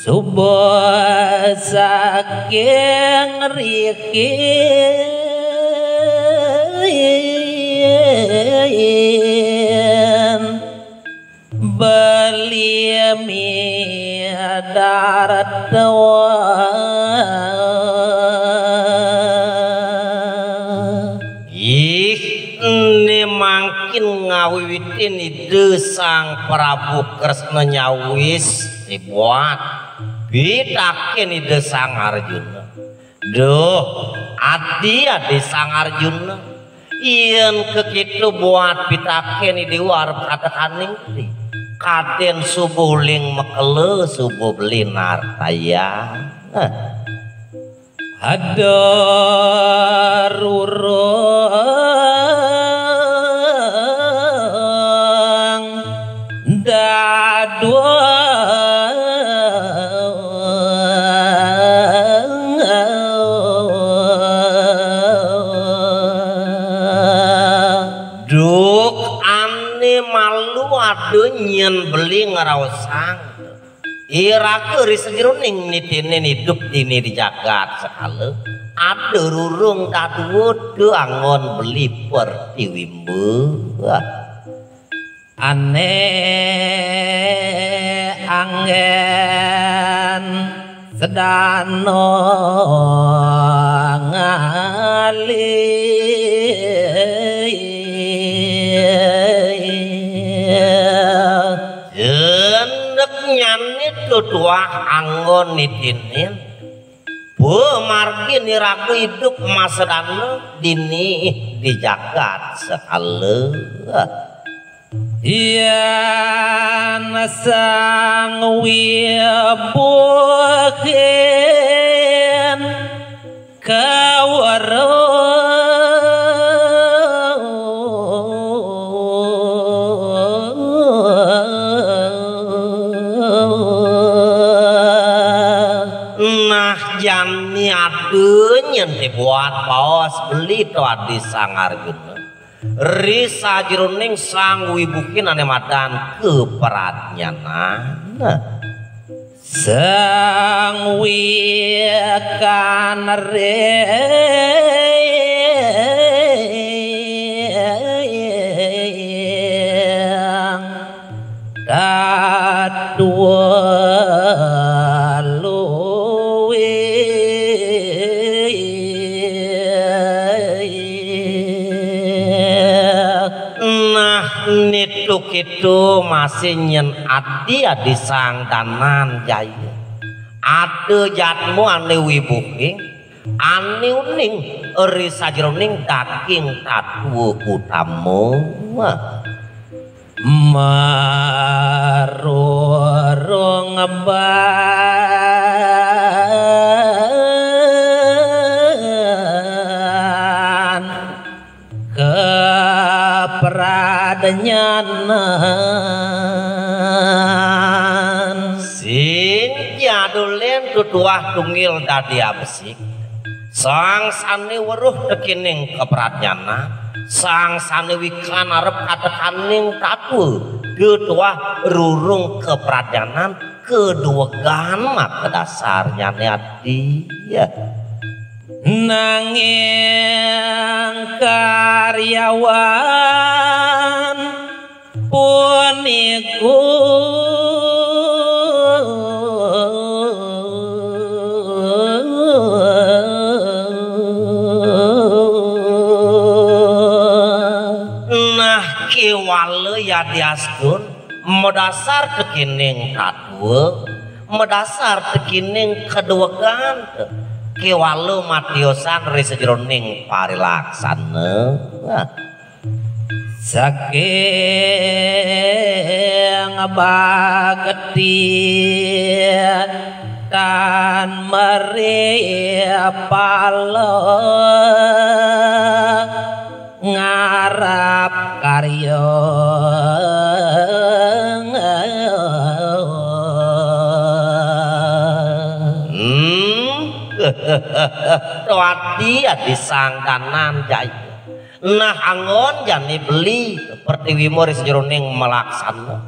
subuh saking rikin beli darat ini makin ngawiwitin ide Sang Prabu Kresna nyawis dibuat bitakin ide Sang Arjuna. Duh adi Sang Arjuna yen kekitu buat bitakin ide warep katakan ning kaden subuh ling mekele subuh belinar taya ada rurung dadua duk ane malu ade nyen beli ngaraosang ira keuris jroning nitine hidup ini di jagat sekale ada rurung kaduwe teu angon beli pertiwimbe ane angen sedano ngali tuah anggon nitinin pemargi niraku hidup masadana dini di jagat sekale yan sang wibuhin kawaro jani adenya dibuat baos beli toa di Sang Arjuna risa jroning sang wibukin ane madan keperatnyanan sang wikan reyang dadua itu masih nyen adi sang danan jaya ade jatmu ane wibuking ane uning eri sajroning daging tatu utamu marurung ban kepradenyanan sing jadulen tutuah tungil dadi absik sang sane weruh tekining kepradnyana sang sane wikan arep katekaning tatu tutuah rurung kepradnyanan keduwegan mak kedasarnya ati ya nanging karyawan puniku nah kiwale ya diastun medasar tekining kadue medasar tekining keduwegan kiwalu matiosan risejroning parilaksana saking bagetin dan meripalo ngarap karya Wati disangkanan jaya nah angon jani beli pertiwi moris jroning melaksana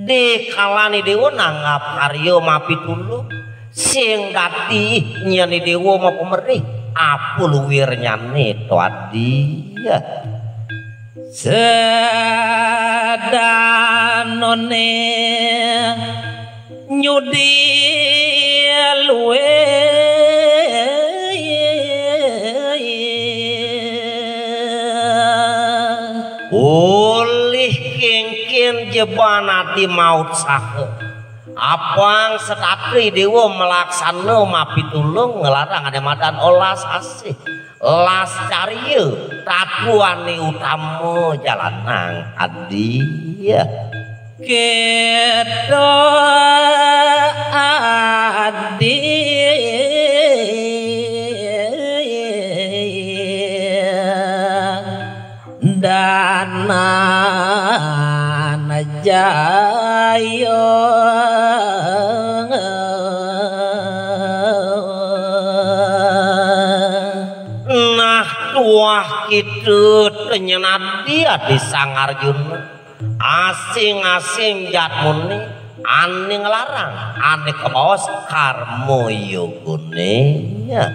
di kalani dewa nanggap karyo mapi dulu sing dadi nyani dewa mau pemerih apa luwir nyane tuadi ya sedanone nyudi luwe oleh kengken jebanati maut sahe apang sekatri dewa melaksana mapi tulung ngelarang ada madan olas asih las cariye tatuane utama jalanang adi ya kedo adi dana najayo nah tuah kitu tenyenat dia di Sangarjuna asing-asing jatmuni ane ngelarang ane kebawas karmo yogune ya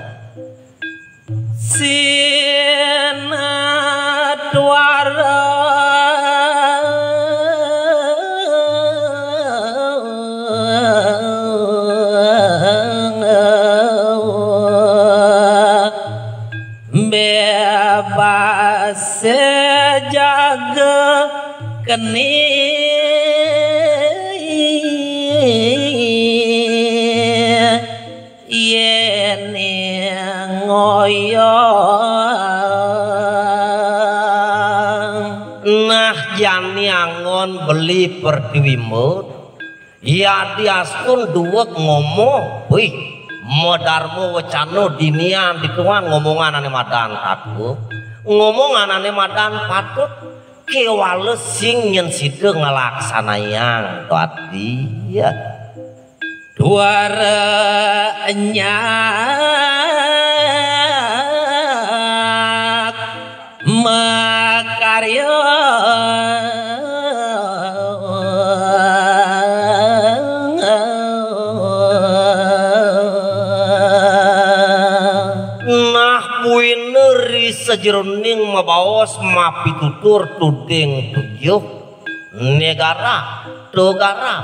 sinadwara bebas sejaga keni yene ngoyo nah jani angon beli perdiwimut ya diastun duwek ngomong wih modarmu wacano dinian dituan ngomongan ane madan aku ngomongan ane madan patut kewales sing nyen side ngelaksanayang tadi ya duara nyak makarya nah puineri sejeroning mabawas mapitutur tuding tujuh negara togara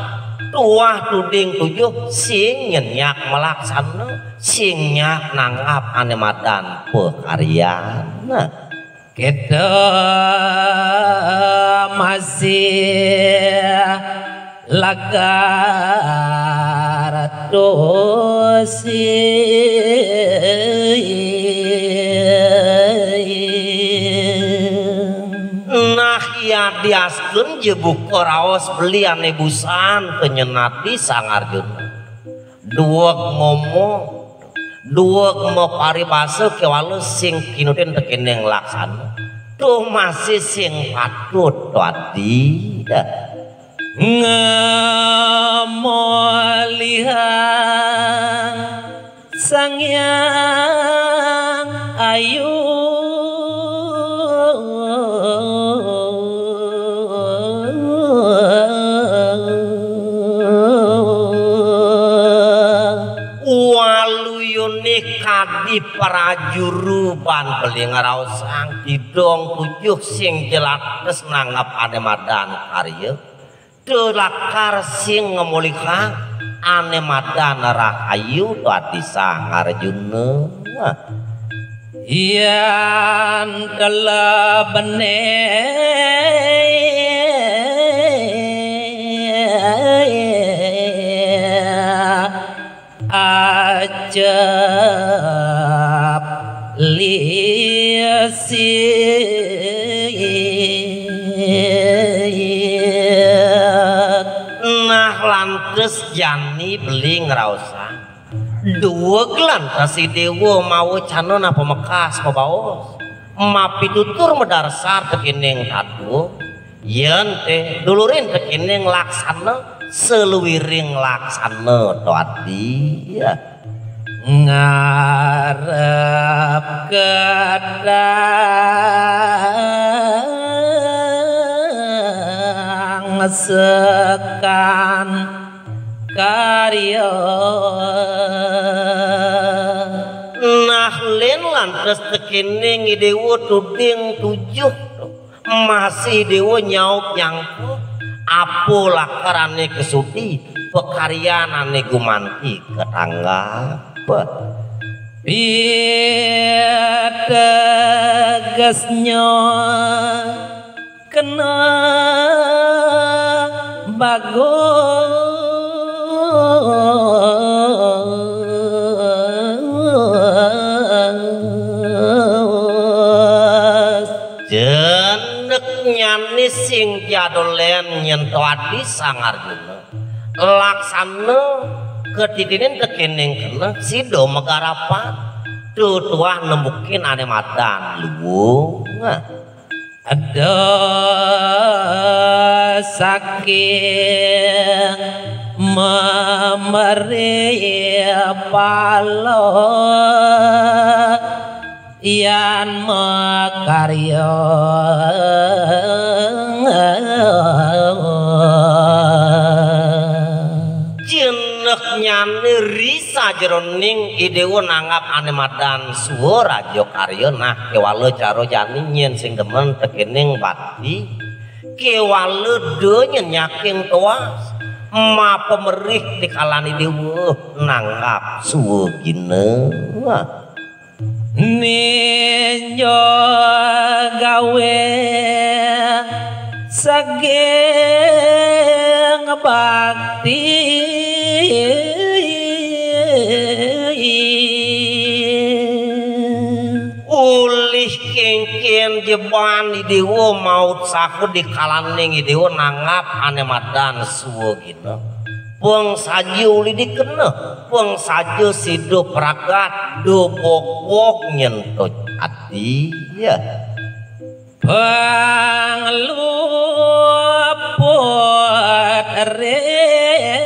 tuah tuding tujuh sing nyenyak melaksana sing nyak nanggap ane madan pekaryana kita masih lagar dosi nah ya diaskeun jebuk raos beli ane busan penyenati Sangarjuna duek ngomong duek mau paribasa kewales sing kinuten tekeneng laksana tuh masih sing patut tadi dah ngamolihan sang yang ayu waluyune kadi prajuru ban beli ngaraosang didong tujuh sing jelates nanggap ane madan karya telakar sing ngemulika ane madan rahayu tadi Sangarjuna yan kelebene ajab liasi nah lantes jani beli ngerausa dua lantas si dewa mau canon apa mekas mabaos mapitutur medarsar tekining tatu yen teh dulurin tekining laksana seluwiring laksana tadi ya ngarep kedang mesekan karya nah len lantas tekene ngidewo tuding tujuh masih dewa nyauk nyangkut apo lakarane kesudi pekaryanane gumanti ketanggap tegasnya kena bagus jenek nyani sing jadolen nyentuh adi Sangarjuna laksana ketidinin tekening kena sido megarapan tuah nembukin ane madan luwung ada saking memeri palo yan makarya jenek nyani risa jeroning idewo nanggap ane madan suwo rajo karya nah kewalo caro jani nyen sing demen tekening bati kewalo do nyenyaking tuas ma pemerih dikalani dewo nanggap suwo gine ninyo gawe sageng bakti ulih kengken jeban idewo maut saku dikalaning idewo nanggap ane madan suwo gine pung sajo uli dikena pung sajo sido pragat do bok nyentuh hati ya pangluput ring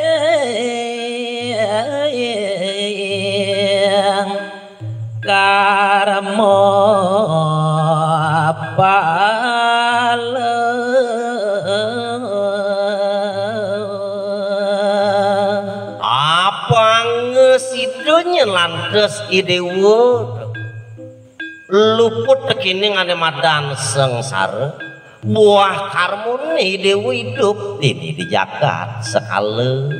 karmo lantas idewo luput tekining ane madan sengsara buah karmone idewo hidup ini di jagat sekali